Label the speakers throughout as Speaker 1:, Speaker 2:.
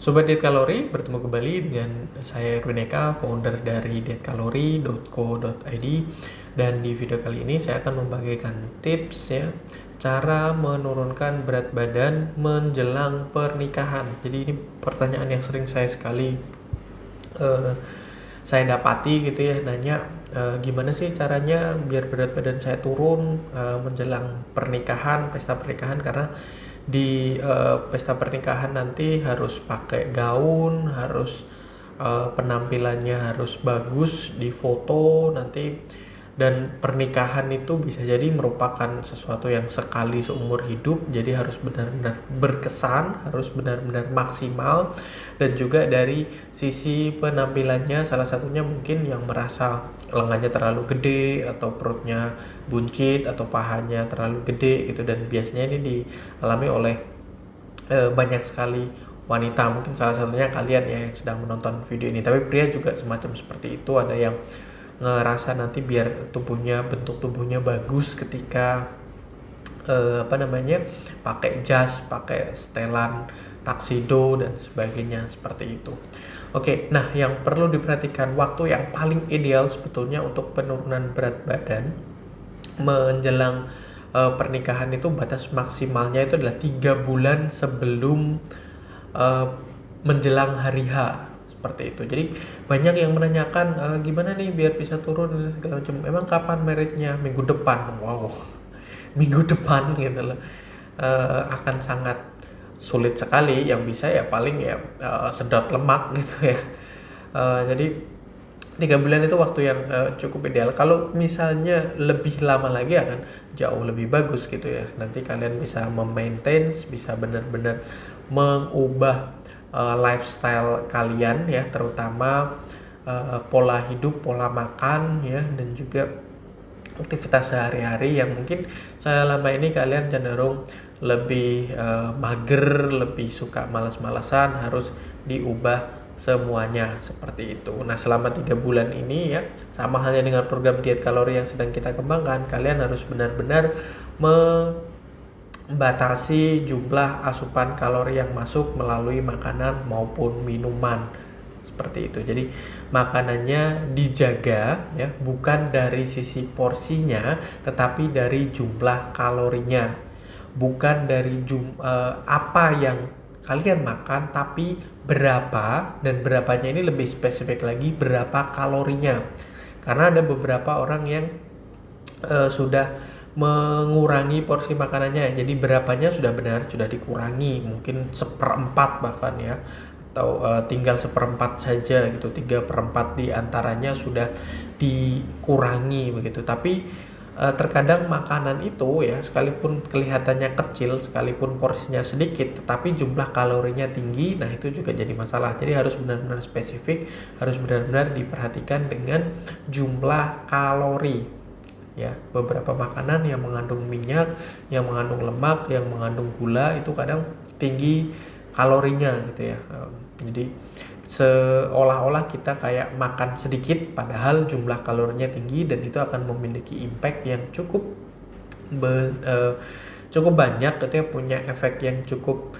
Speaker 1: Sobat Diet Kalori, bertemu kembali dengan saya Erwin Eka, founder dari dietkalori.co.id. Dan di video kali ini saya akan membagikan tips ya, cara menurunkan berat badan menjelang pernikahan. Jadi ini pertanyaan yang sering saya dapati gitu ya, nanya gimana sih caranya biar berat badan saya turun menjelang pernikahan, pesta pernikahan, karena di pesta pernikahan nanti harus pakai gaun, harus penampilannya harus bagus di foto nanti, dan pernikahan itu bisa jadi merupakan sesuatu yang sekali seumur hidup, jadi harus benar-benar berkesan, harus benar-benar maksimal. Dan juga dari sisi penampilannya, salah satunya mungkin yang merasa lengannya terlalu gede atau perutnya buncit atau pahanya terlalu gede gitu, dan biasanya ini dialami oleh banyak sekali wanita, mungkin salah satunya kalian ya yang sedang menonton video ini. Tapi pria juga semacam seperti itu, ada yang ngerasa nanti biar bentuk tubuhnya bagus ketika pakai jas, pakai setelan taksido dan sebagainya seperti itu. Oke, nah yang perlu diperhatikan, waktu yang paling ideal sebetulnya untuk penurunan berat badan menjelang pernikahan itu, batas maksimalnya itu adalah 3 bulan sebelum menjelang hari H, seperti itu. Jadi banyak yang menanyakan gimana nih biar bisa turun segala macam. Emang kapan meritnya? Minggu depan. Wow, minggu depan gitu loh. Akan sangat sulit sekali. Yang bisa ya paling ya sedot lemak gitu ya. Jadi 3 bulan itu waktu yang cukup ideal. Kalau misalnya lebih lama lagi akan jauh lebih bagus gitu ya. Nanti kalian bisa memaintain, bisa benar-benar mengubah lifestyle kalian ya, terutama pola hidup, pola makan ya, dan juga aktivitas sehari-hari yang mungkin selama ini kalian cenderung lebih mager, lebih suka malas-malasan, harus diubah semuanya seperti itu. Nah, selama 3 bulan ini ya, sama halnya dengan program diet kalori yang sedang kita kembangkan, kalian harus benar-benar membatasi jumlah asupan kalori yang masuk melalui makanan maupun minuman seperti itu. Jadi makanannya dijaga ya, bukan dari sisi porsinya tetapi dari jumlah kalorinya, bukan dari apa yang kalian makan, tapi berapa, dan berapanya ini lebih spesifik lagi berapa kalorinya. Karena ada beberapa orang yang sudah mengurangi porsi makanannya, jadi berapanya sudah benar, sudah dikurangi mungkin 1/4 bahkan ya, atau tinggal 1/4 saja gitu, 3/4 diantaranya sudah dikurangi begitu. Tapi terkadang makanan itu ya, sekalipun kelihatannya kecil, sekalipun porsinya sedikit, tetapi jumlah kalorinya tinggi, nah itu juga jadi masalah. Jadi harus benar-benar spesifik, harus benar-benar diperhatikan dengan jumlah kalori ya. Beberapa makanan yang mengandung minyak, yang mengandung lemak, yang mengandung gula itu kadang tinggi kalorinya gitu ya. Jadi seolah-olah kita kayak makan sedikit padahal jumlah kalorinya tinggi, dan itu akan memiliki impact yang cukup banyak gitu ya, punya efek yang cukup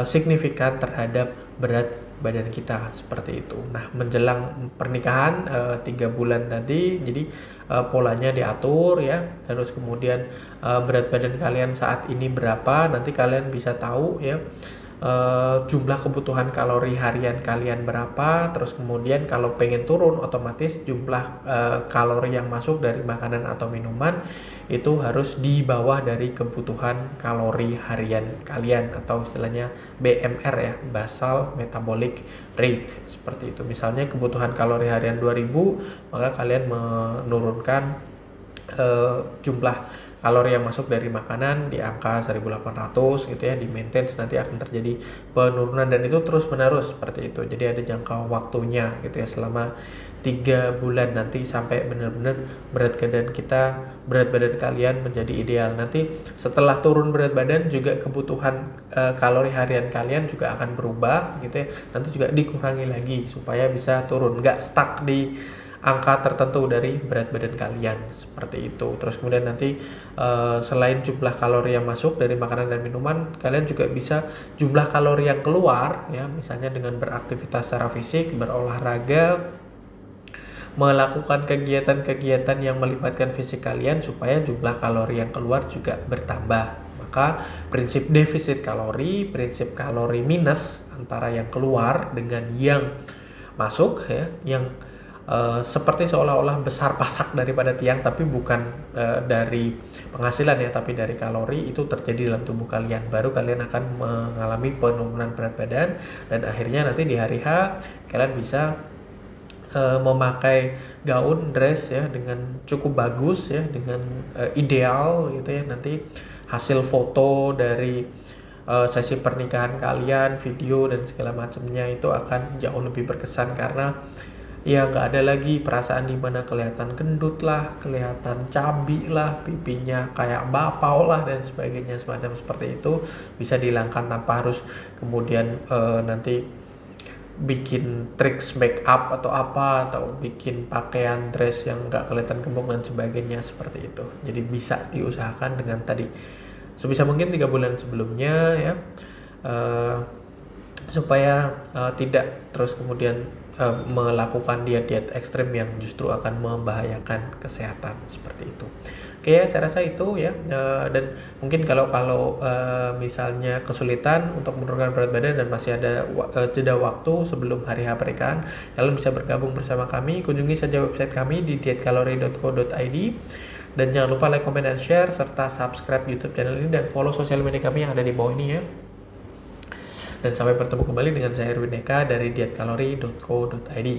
Speaker 1: signifikan terhadap berat badan kita seperti itu. Nah, menjelang pernikahan 3 bulan tadi, jadi polanya diatur ya, terus kemudian berat badan kalian saat ini berapa, nanti kalian bisa tahu ya jumlah kebutuhan kalori harian kalian berapa. Terus kemudian kalau pengen turun, otomatis jumlah kalori yang masuk dari makanan atau minuman itu harus di bawah dari kebutuhan kalori harian kalian, atau istilahnya BMR ya, basal metabolic rate seperti itu. Misalnya kebutuhan kalori harian 2000, maka kalian menurunkan jumlah kalori yang masuk dari makanan di angka 1800 gitu ya, di maintain, nanti akan terjadi penurunan, dan itu terus menerus seperti itu. Jadi ada jangka waktunya gitu ya, selama 3 bulan nanti sampai benar-benar berat badan kalian menjadi ideal. Nanti setelah turun berat badan juga kebutuhan kalori harian kalian juga akan berubah gitu ya, nanti juga dikurangi lagi supaya bisa turun, nggak stuck di angka tertentu dari berat badan kalian, seperti itu. Terus kemudian nanti selain jumlah kalori yang masuk dari makanan dan minuman, kalian juga bisa jumlah kalori yang keluar ya, misalnya dengan beraktivitas secara fisik, berolahraga, melakukan kegiatan-kegiatan yang melibatkan fisik kalian supaya jumlah kalori yang keluar juga bertambah. Maka prinsip defisit kalori, prinsip kalori minus antara yang keluar dengan yang masuk ya, yang seperti seolah-olah besar pasak daripada tiang, tapi bukan dari penghasilan ya, tapi dari kalori, itu terjadi dalam tubuh kalian. Baru kalian akan mengalami penurunan berat badan, dan akhirnya nanti di hari H kalian bisa memakai gaun dress ya dengan cukup bagus ya, dengan ideal gitu ya. Nanti hasil foto dari sesi pernikahan kalian, video dan segala macamnya itu akan jauh lebih berkesan, karena ya nggak ada lagi perasaan dimana kelihatan gendut lah, kelihatan cabi lah, pipinya kayak bapau lah dan sebagainya, semacam seperti itu bisa dihilangkan tanpa harus kemudian nanti bikin tricks make up atau apa, atau bikin pakaian dress yang nggak kelihatan gemuk dan sebagainya, seperti itu. Jadi bisa diusahakan dengan tadi sebisa mungkin 3 bulan sebelumnya ya, supaya tidak terus kemudian melakukan diet-diet ekstrim yang justru akan membahayakan kesehatan, seperti itu. Oke ya, saya rasa itu ya. Dan mungkin kalau misalnya kesulitan untuk menurunkan berat badan dan masih ada jeda waktu sebelum hari H pernikahan, kalian bisa bergabung bersama kami. Kunjungi saja website kami di dietkalori.co.id, dan jangan lupa like, comment, dan share, serta subscribe YouTube channel ini dan follow sosial media kami yang ada di bawah ini ya. Dan sampai bertemu kembali dengan saya Erwin Eka dari dietkalori.co.id.